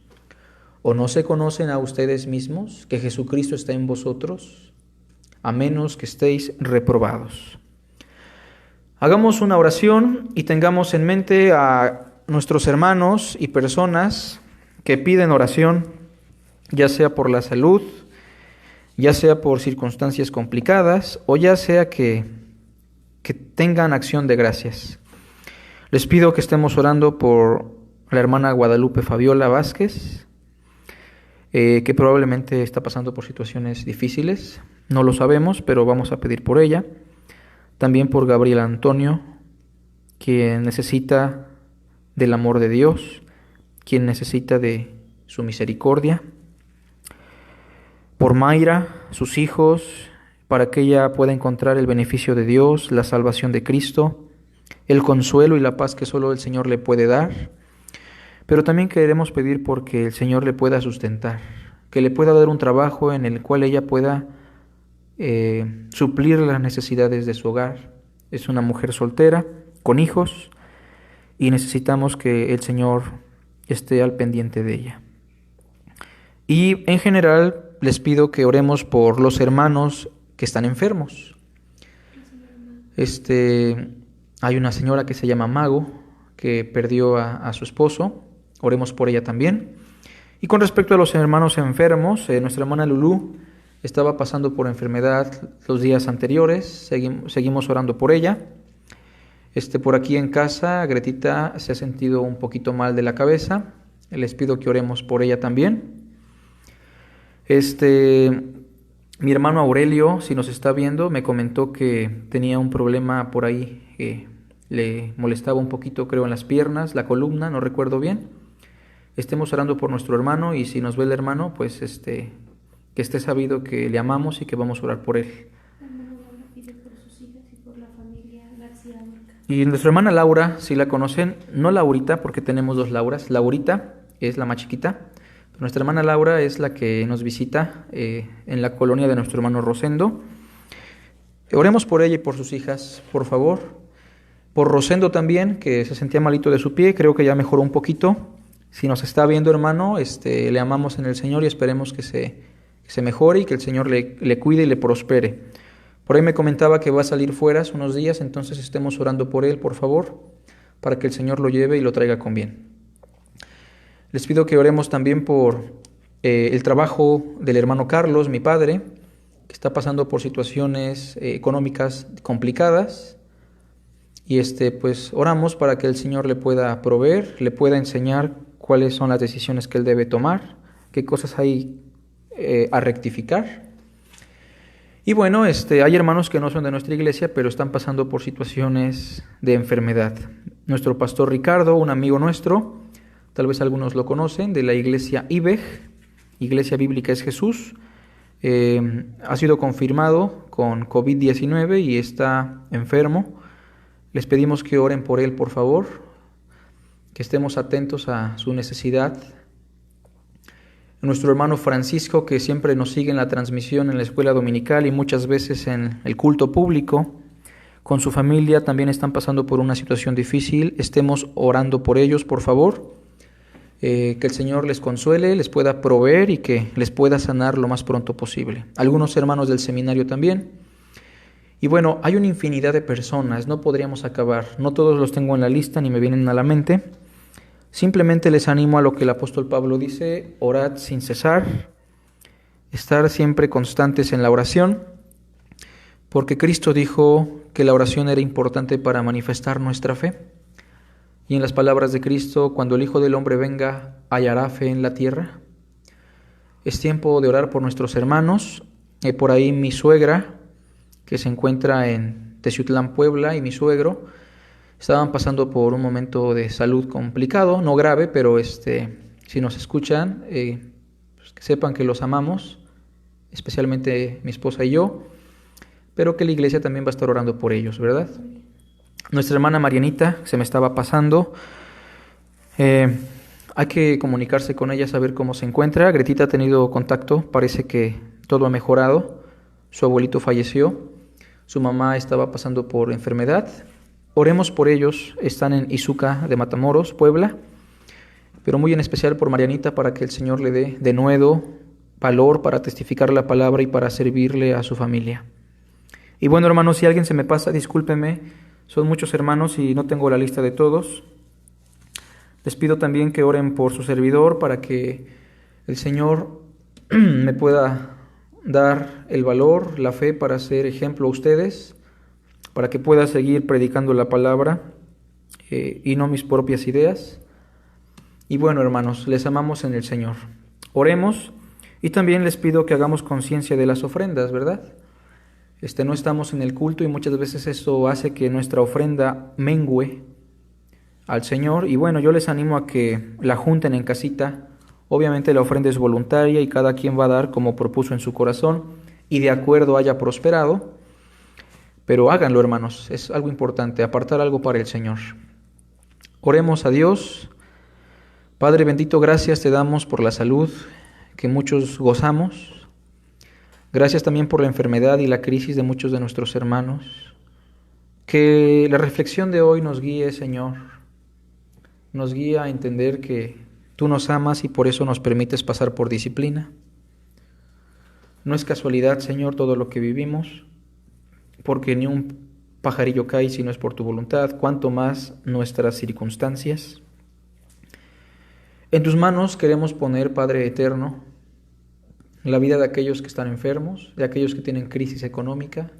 ¿O no se conocen a ustedes mismos que Jesucristo está en vosotros? A menos que estéis reprobados. Hagamos una oración y tengamos en mente a nuestros hermanos y personas que piden oración, ya sea por la salud, ya sea por circunstancias complicadas o ya sea que tengan acción de gracias. Les pido que estemos orando por la hermana Guadalupe Fabiola Vázquez, que probablemente está pasando por situaciones difíciles, no lo sabemos, pero vamos a pedir por ella. También por Gabriel Antonio, quien necesita del amor de Dios, quien necesita de su misericordia. Por Mayra, sus hijos, para que ella pueda encontrar el beneficio de Dios, la salvación de Cristo, el consuelo y la paz que solo el Señor le puede dar. Pero también queremos pedir porque el Señor le pueda sustentar, que le pueda dar un trabajo en el cual ella pueda suplir las necesidades de su hogar. Es una mujer soltera, con hijos, y necesitamos que el Señor esté al pendiente de ella. Y en general les pido que oremos por los hermanos que están enfermos. Hay una señora que se llama Mago, que perdió a su esposo. Oremos por ella también. Y con respecto a los hermanos enfermos, nuestra hermana Lulú estaba pasando por enfermedad los días anteriores. Seguimos orando por ella. Por aquí en casa, Gretita se ha sentido un poquito mal de la cabeza. Les pido que oremos por ella también. Mi hermano Aurelio, si nos está viendo, me comentó que tenía un problema por ahí que le molestaba un poquito, creo, en las piernas, la columna, no recuerdo bien. Estemos orando por nuestro hermano y si nos ve el hermano, pues que esté sabido que le amamos y que vamos a orar por él. Y nuestra hermana Laura, si la conocen, no Laurita, porque tenemos dos Lauras. Laurita es la más chiquita. Nuestra hermana Laura es la que nos visita en la colonia de nuestro hermano Rosendo. Oremos por ella y por sus hijas, por favor. Por Rosendo también, que se sentía malito de su pie, creo que ya mejoró un poquito. Si nos está viendo, hermano, le amamos en el Señor y esperemos que se mejore y que el Señor le cuide y le prospere. Por ahí me comentaba que va a salir fuera hace unos días, entonces estemos orando por él, por favor, para que el Señor lo lleve y lo traiga con bien. Les pido que oremos también por el trabajo del hermano Carlos, mi padre, que está pasando por situaciones económicas complicadas. Y pues oramos para que el Señor le pueda proveer, le pueda enseñar cuáles son las decisiones que él debe tomar, qué cosas hay a rectificar. Y bueno, hay hermanos que no son de nuestra iglesia, pero están pasando por situaciones de enfermedad. Nuestro pastor Ricardo, un amigo nuestro, tal vez algunos lo conocen, de la iglesia IBEG, Iglesia Bíblica es Jesús, ha sido confirmado con COVID-19 y está enfermo. Les pedimos que oren por él, por favor, que estemos atentos a su necesidad. Nuestro hermano Francisco, que siempre nos sigue en la transmisión en la escuela dominical y muchas veces en el culto público, con su familia también están pasando por una situación difícil. Estemos orando por ellos, por favor. Que el Señor les consuele, les pueda proveer y que les pueda sanar lo más pronto posible. Algunos hermanos del seminario también. Y bueno, hay una infinidad de personas, no podríamos acabar. No todos los tengo en la lista ni me vienen a la mente. Simplemente les animo a lo que el apóstol Pablo dice: orad sin cesar, estar siempre constantes en la oración, porque Cristo dijo que la oración era importante para manifestar nuestra fe. Y en las palabras de Cristo, cuando el Hijo del Hombre venga, ¿hallará fe en la tierra? Es tiempo de orar por nuestros hermanos. Por ahí mi suegra, que se encuentra en Teciutlán, Puebla, y mi suegro estaban pasando por un momento de salud complicado, no grave, pero si nos escuchan, que sepan que los amamos, especialmente mi esposa y yo, pero que la iglesia también va a estar orando por ellos, ¿verdad? Nuestra hermana Marianita se me estaba pasando. Hay que comunicarse con ella, saber cómo se encuentra. Gretita ha tenido contacto, parece que todo ha mejorado. Su abuelito falleció, su mamá estaba pasando por enfermedad. Oremos por ellos, están en Izuca de Matamoros, Puebla, pero muy en especial por Marianita, para que el Señor le dé de nuevo valor para testificar la palabra y para servirle a su familia. Y bueno, hermanos, si alguien se me pasa, discúlpeme, son muchos hermanos y no tengo la lista de todos. Les pido también que oren por su servidor para que el Señor me pueda dar el valor, la fe para ser ejemplo a ustedes, para que pueda seguir predicando la palabra y no mis propias ideas. Y bueno, hermanos, les amamos en el Señor. Oremos y también les pido que hagamos conciencia de las ofrendas, ¿verdad? No estamos en el culto y muchas veces eso hace que nuestra ofrenda mengüe al Señor. Y bueno, yo les animo a que la junten en casita. Obviamente la ofrenda es voluntaria y cada quien va a dar como propuso en su corazón y de acuerdo haya prosperado. Pero háganlo, hermanos, es algo importante, apartar algo para el Señor. Oremos a Dios. Padre bendito, gracias te damos por la salud que muchos gozamos. Gracias también por la enfermedad y la crisis de muchos de nuestros hermanos. Que la reflexión de hoy nos guíe, Señor. Nos guía a entender que tú nos amas y por eso nos permites pasar por disciplina. No es casualidad, Señor, todo lo que vivimos, porque ni un pajarillo cae si no es por tu voluntad, cuanto más nuestras circunstancias. En tus manos queremos poner, Padre eterno, la vida de aquellos que están enfermos, de aquellos que tienen crisis económica,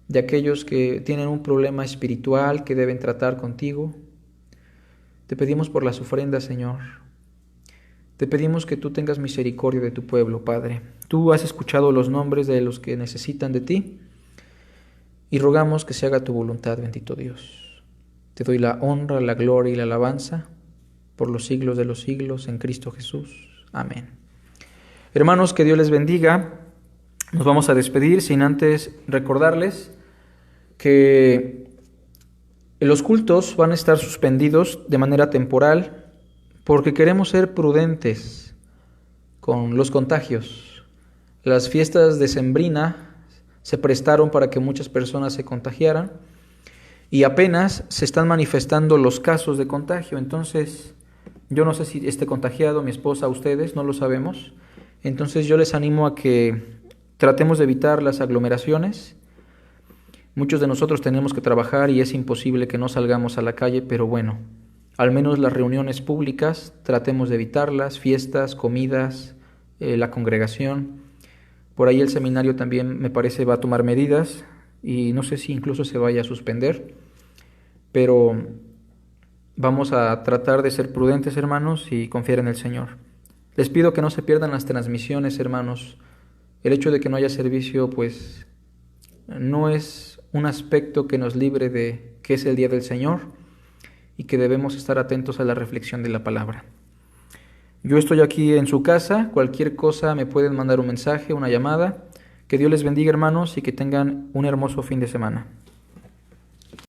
de aquellos que tienen un problema espiritual que deben tratar contigo. Te pedimos por las ofrendas, Señor. Te pedimos que tú tengas misericordia de tu pueblo, Padre. Tú has escuchado los nombres de los que necesitan de ti y rogamos que se haga tu voluntad, bendito Dios. Te doy la honra, la gloria y la alabanza por los siglos de los siglos en Cristo Jesús. Amén. Hermanos, que Dios les bendiga. Nos vamos a despedir sin antes recordarles que los cultos van a estar suspendidos de manera temporal porque queremos ser prudentes con los contagios. Las fiestas decembrinas se prestaron para que muchas personas se contagiaran y apenas se están manifestando los casos de contagio. Entonces, yo no sé si esté contagiado, mi esposa, ustedes, no lo sabemos. Entonces yo les animo a que tratemos de evitar las aglomeraciones. Muchos de nosotros tenemos que trabajar y es imposible que no salgamos a la calle, pero bueno, al menos las reuniones públicas tratemos de evitarlas, fiestas, comidas, la congregación. Por ahí el seminario también me parece va a tomar medidas y no sé si incluso se vaya a suspender, pero vamos a tratar de ser prudentes, hermanos, y confiar en el Señor. Les pido que no se pierdan las transmisiones, hermanos. El hecho de que no haya servicio, pues, no es un aspecto que nos libre de que es el día del Señor y que debemos estar atentos a la reflexión de la palabra. Yo estoy aquí en su casa, cualquier cosa me pueden mandar un mensaje, una llamada. Que Dios les bendiga, hermanos, y que tengan un hermoso fin de semana.